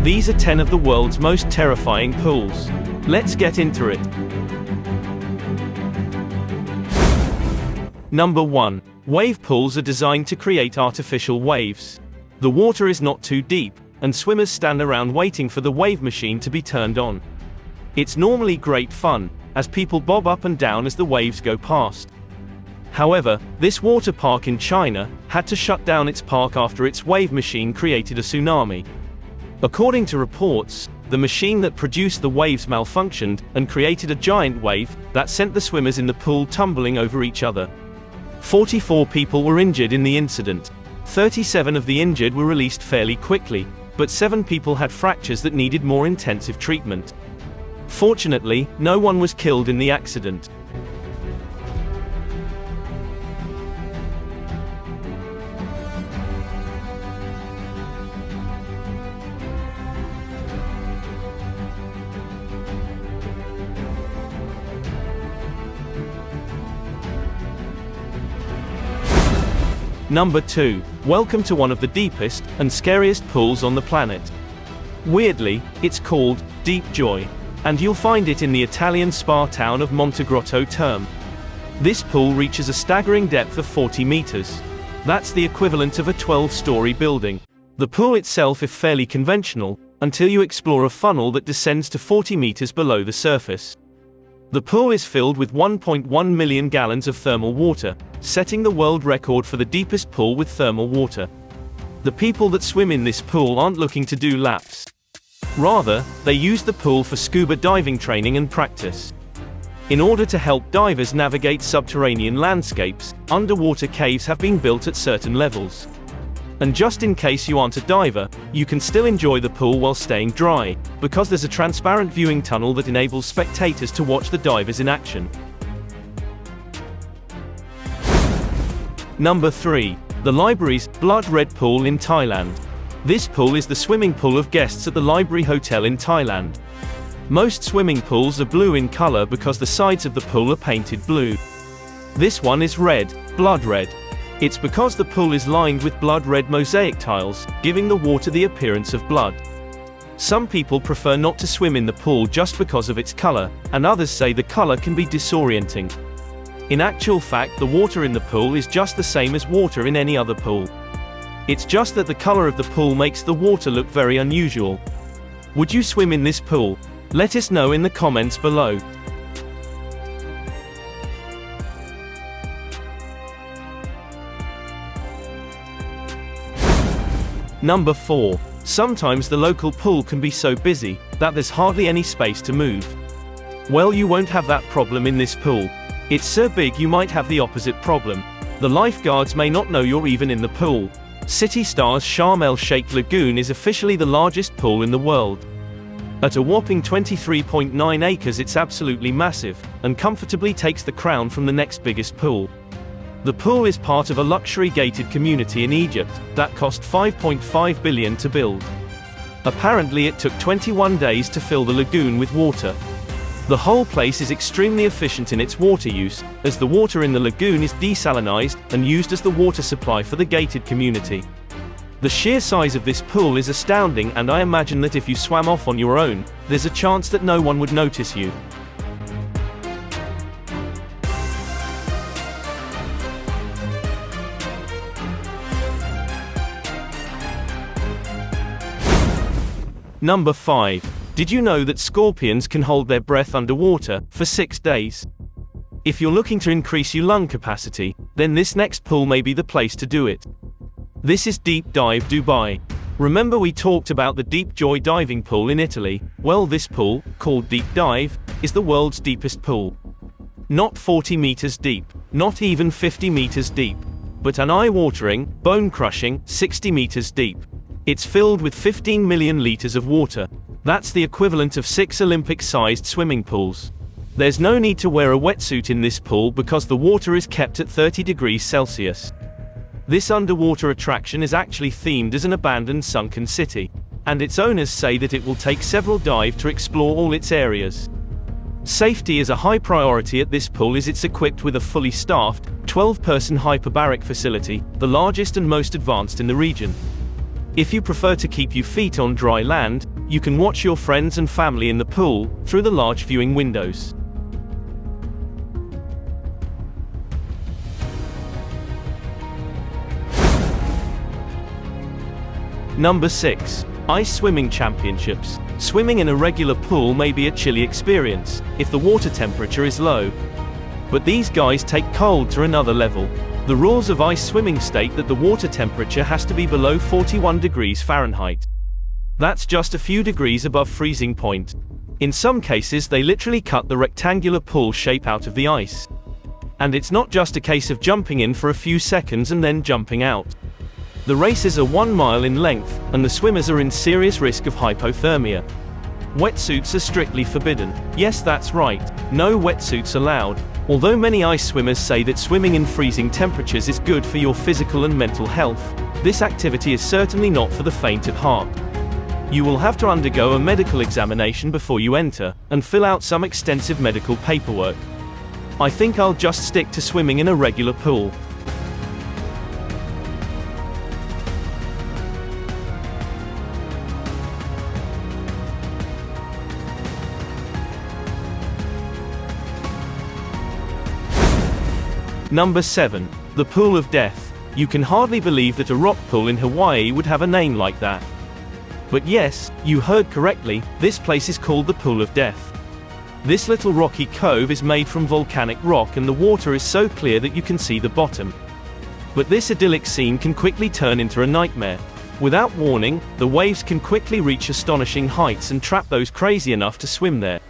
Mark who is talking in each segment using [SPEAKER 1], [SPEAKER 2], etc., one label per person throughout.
[SPEAKER 1] These are 10 of the world's most terrifying pools. Let's get into it. Number 1. Wave pools are designed to create artificial waves. The water is not too deep, and swimmers stand around waiting for the wave machine to be turned on. It's normally great fun, as people bob up and down as the waves go past. However, this water park in China had to shut down its park after its wave machine created a tsunami. According to reports, the machine that produced the waves malfunctioned and created a giant wave that sent the swimmers in the pool tumbling over each other. 44 people were injured in the incident. 37 of the injured were released fairly quickly, but 7 people had fractures that needed more intensive treatment. Fortunately, no one was killed in the accident. Number 2. Welcome to one of the deepest and scariest pools on the planet. Weirdly, it's called Deep Joy, and you'll find it in the Italian spa town of Montegrotto Terme. This pool reaches a staggering depth of 40 meters. That's the equivalent of a 12-story building. The pool itself is fairly conventional, until you explore a funnel that descends to 40 meters below the surface. The pool is filled with 1.1 million gallons of thermal water, setting the world record for the deepest pool with thermal water. The people that swim in this pool aren't looking to do laps. Rather, they use the pool for scuba diving training and practice. In order to help divers navigate subterranean landscapes, underwater caves have been built at certain levels. And just in case you aren't a diver, you can still enjoy the pool while staying dry, because there's a transparent viewing tunnel that enables spectators to watch the divers in action. Number 3. The library's Blood Red Pool in Thailand. This pool is the swimming pool of guests at the Library Hotel in Thailand. Most swimming pools are blue in color because the sides of the pool are painted blue. This one is red, blood red. It's because the pool is lined with blood red mosaic tiles, giving the water the appearance of blood. Some people prefer not to swim in the pool just because of its color, and others say the color can be disorienting. In actual fact, the water in the pool is just the same as water in any other pool. It's just that the color of the pool makes the water look very unusual. Would you swim in this pool? Let us know in the comments below. Number 4. Sometimes the local pool can be so busy that there's hardly any space to move. Well, you won't have that problem in this pool. It's so big you might have the opposite problem. The lifeguards may not know you're even in the pool. City Star's Sharm el-Sheikh Lagoon is officially the largest pool in the world. At a whopping 23.9 acres, it's absolutely massive, and comfortably takes the crown from the next biggest pool. The pool is part of a luxury gated community in Egypt that cost $5.5 billion to build. Apparently it took 21 days to fill the lagoon with water. The whole place is extremely efficient in its water use, as the water in the lagoon is desalinized and used as the water supply for the gated community. The sheer size of this pool is astounding, and I imagine that if you swam off on your own, there's a chance that no one would notice you. Number 5. Did you know that scorpions can hold their breath underwater for 6 days? If you're looking to increase your lung capacity, then this next pool may be the place to do it. This is Deep Dive Dubai. Remember we talked about the Deep Joy diving pool in Italy? Well, this pool, called Deep Dive, is the world's deepest pool. Not 40 meters deep, not even 50 meters deep, but an eye-watering, bone-crushing 60 meters deep. It's filled with 15 million liters of water. That's the equivalent of 6 Olympic-sized swimming pools. There's no need to wear a wetsuit in this pool because the water is kept at 30 degrees Celsius. This underwater attraction is actually themed as an abandoned sunken city, and its owners say that it will take several dives to explore all its areas. Safety is a high priority at this pool as it's equipped with a fully staffed, 12-person hyperbaric facility, the largest and most advanced in the region. If you prefer to keep your feet on dry land, you can watch your friends and family in the pool through the large viewing windows. Number 6. Ice Swimming Championships. Swimming in a regular pool may be a chilly experience if the water temperature is low. But these guys take cold to another level. The rules of ice swimming state that the water temperature has to be below 41 degrees Fahrenheit. That's just a few degrees above freezing point. In some cases they literally cut the rectangular pool shape out of the ice. And it's not just a case of jumping in for a few seconds and then jumping out. The races are 1 mile in length, and the swimmers are in serious risk of hypothermia. Wetsuits are strictly forbidden. Yes, that's right, no wetsuits allowed. Although many ice swimmers say that swimming in freezing temperatures is good for your physical and mental health, this activity is certainly not for the faint of heart. You will have to undergo a medical examination before you enter, and fill out some extensive medical paperwork. I think I'll just stick to swimming in a regular pool. Number 7. The Pool of Death. You can hardly believe that a rock pool in Hawaii would have a name like that. But yes, you heard correctly, this place is called the Pool of Death. This little rocky cove is made from volcanic rock and the water is so clear that you can see the bottom. But this idyllic scene can quickly turn into a nightmare. Without warning, the waves can quickly reach astonishing heights and trap those crazy enough to swim there.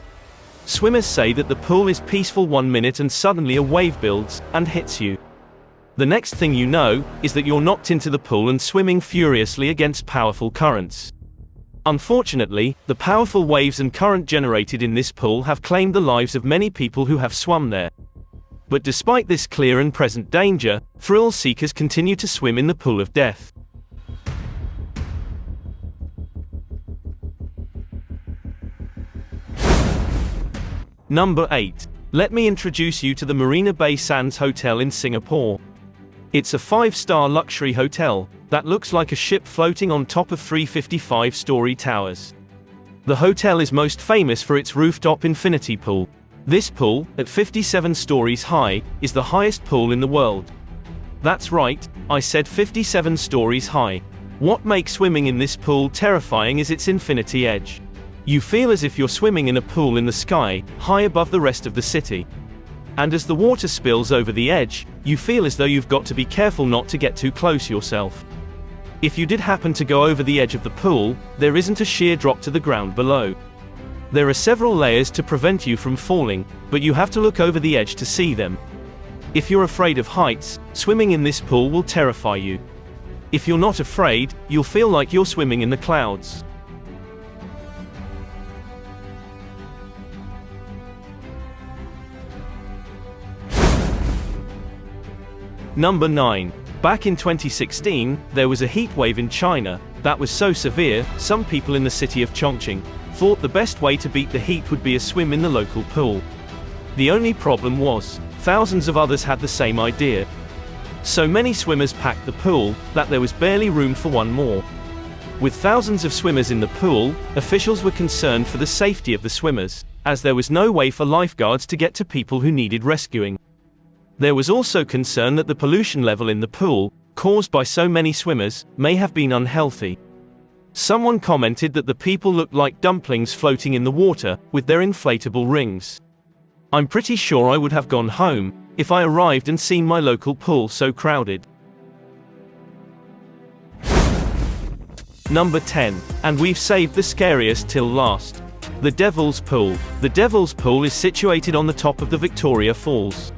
[SPEAKER 1] Swimmers say that the pool is peaceful 1 minute and suddenly a wave builds and hits you. The next thing you know is that you're knocked into the pool and swimming furiously against powerful currents. Unfortunately, the powerful waves and current generated in this pool have claimed the lives of many people who have swum there. But despite this clear and present danger, thrill seekers continue to swim in the Pool of Death. Number 8. Let me introduce you to the Marina Bay Sands Hotel in Singapore. It's a 5-star luxury hotel that looks like a ship floating on top of 3 55-story towers. The hotel is most famous for its rooftop infinity pool. This pool, at 57 stories high, is the highest pool in the world. That's right, I said 57 stories high. What makes swimming in this pool terrifying is its infinity edge. You feel as if you're swimming in a pool in the sky, high above the rest of the city. And as the water spills over the edge, you feel as though you've got to be careful not to get too close yourself. If you did happen to go over the edge of the pool, there isn't a sheer drop to the ground below. There are several layers to prevent you from falling, but you have to look over the edge to see them. If you're afraid of heights, swimming in this pool will terrify you. If you're not afraid, you'll feel like you're swimming in the clouds. Number 9. Back in 2016, there was a heat wave in China that was so severe, some people in the city of Chongqing thought the best way to beat the heat would be a swim in the local pool. The only problem was, thousands of others had the same idea. So many swimmers packed the pool that there was barely room for one more. With thousands of swimmers in the pool, officials were concerned for the safety of the swimmers, as there was no way for lifeguards to get to people who needed rescuing. There was also concern that the pollution level in the pool, caused by so many swimmers, may have been unhealthy. Someone commented that the people looked like dumplings floating in the water, with their inflatable rings. I'm pretty sure I would have gone home if I arrived and seen my local pool so crowded. Number 10. And we've saved the scariest till last. The Devil's Pool. The Devil's Pool is situated on the top of the Victoria Falls.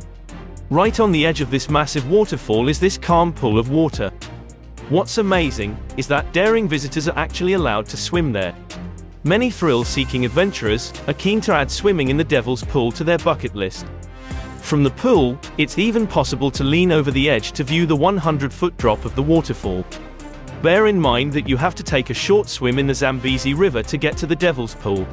[SPEAKER 1] Right on the edge of this massive waterfall is this calm pool of water. What's amazing is that daring visitors are actually allowed to swim there. Many thrill-seeking adventurers are keen to add swimming in the Devil's Pool to their bucket list. From the pool, it's even possible to lean over the edge to view the 100-foot drop of the waterfall. Bear in mind that you have to take a short swim in the Zambezi River to get to the Devil's Pool.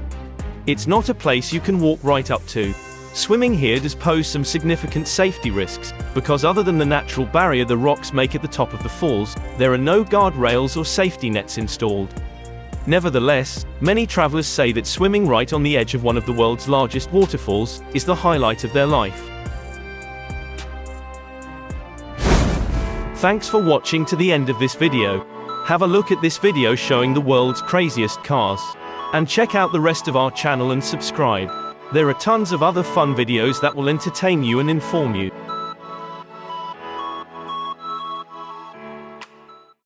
[SPEAKER 1] It's not a place you can walk right up to. Swimming here does pose some significant safety risks, because other than the natural barrier the rocks make at the top of the falls, there are no guardrails or safety nets installed. Nevertheless, many travelers say that swimming right on the edge of one of the world's largest waterfalls is the highlight of their life. Thanks for watching to the end of this video. Have a look at this video showing the world's craziest cars. And check out the rest of our channel and subscribe. There are tons of other fun videos that will entertain you and inform you.